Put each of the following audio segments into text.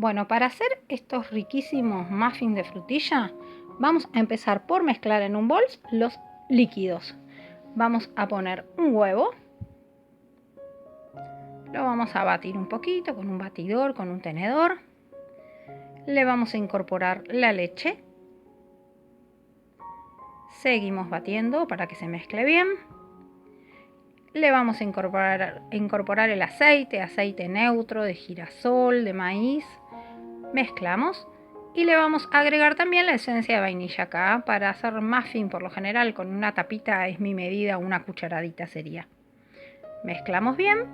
Bueno, para hacer estos riquísimos muffins de frutilla, vamos a empezar por mezclar en un bol los líquidos. Vamos a poner un huevo. Lo vamos a batir un poquito con un batidor, con un tenedor. Le vamos a incorporar la leche. Seguimos batiendo para que se mezcle bien. Le vamos a incorporar el aceite neutro de girasol, de maíz. Mezclamos y le vamos a agregar también la esencia de vainilla acá. Para hacer muffin, por lo general, con una tapita es mi medida, una cucharadita sería. Mezclamos bien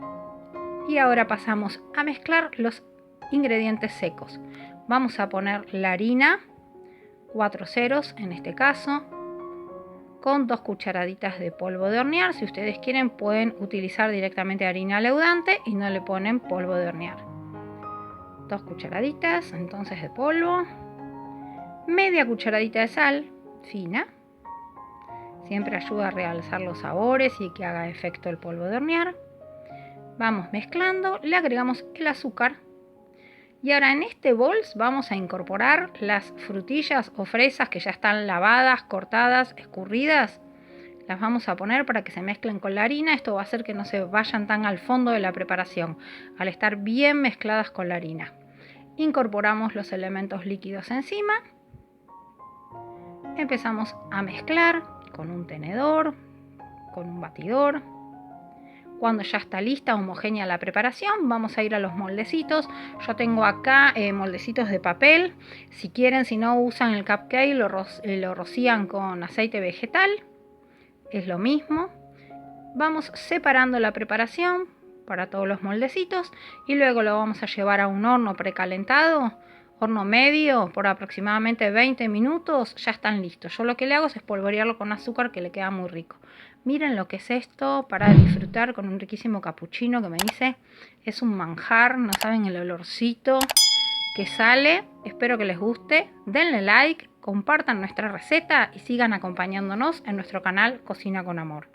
y ahora pasamos a mezclar los ingredientes secos. Vamos a poner la harina, 4 ceros en este caso, con 2 cucharaditas de polvo de hornear. Si ustedes quieren pueden utilizar directamente harina leudante y no le ponen polvo de hornear. 2 cucharaditas entonces de polvo, media cucharadita de sal fina, siempre ayuda a realzar los sabores y que haga efecto el polvo de hornear. Vamos mezclando, le agregamos el azúcar y ahora en este bol vamos a incorporar las frutillas o fresas que ya están lavadas, cortadas, escurridas. Las vamos a poner para que se mezclen con la harina. Esto va a hacer que no se vayan tan al fondo de la preparación, al estar bien mezcladas con la harina. Incorporamos los elementos líquidos encima. Empezamos a mezclar con un tenedor, con un batidor. Cuando ya está lista, homogénea la preparación, vamos a ir a los moldecitos. Yo tengo acá moldecitos de papel. Si quieren, si no usan el cupcake, lo rocían con aceite vegetal. Es lo mismo. Vamos separando la preparación para todos los moldecitos y luego lo vamos a llevar a un horno precalentado, horno medio, por aproximadamente 20 minutos. Ya están listos. Yo lo que le hago es espolvorearlo con azúcar, que le queda muy rico. Miren lo que es esto para disfrutar con un riquísimo capuchino que me hice. Es un manjar, no saben el olorcito que sale. Espero que les guste. Denle like, compartan nuestra receta y sigan acompañándonos en nuestro canal Cocina con Amor.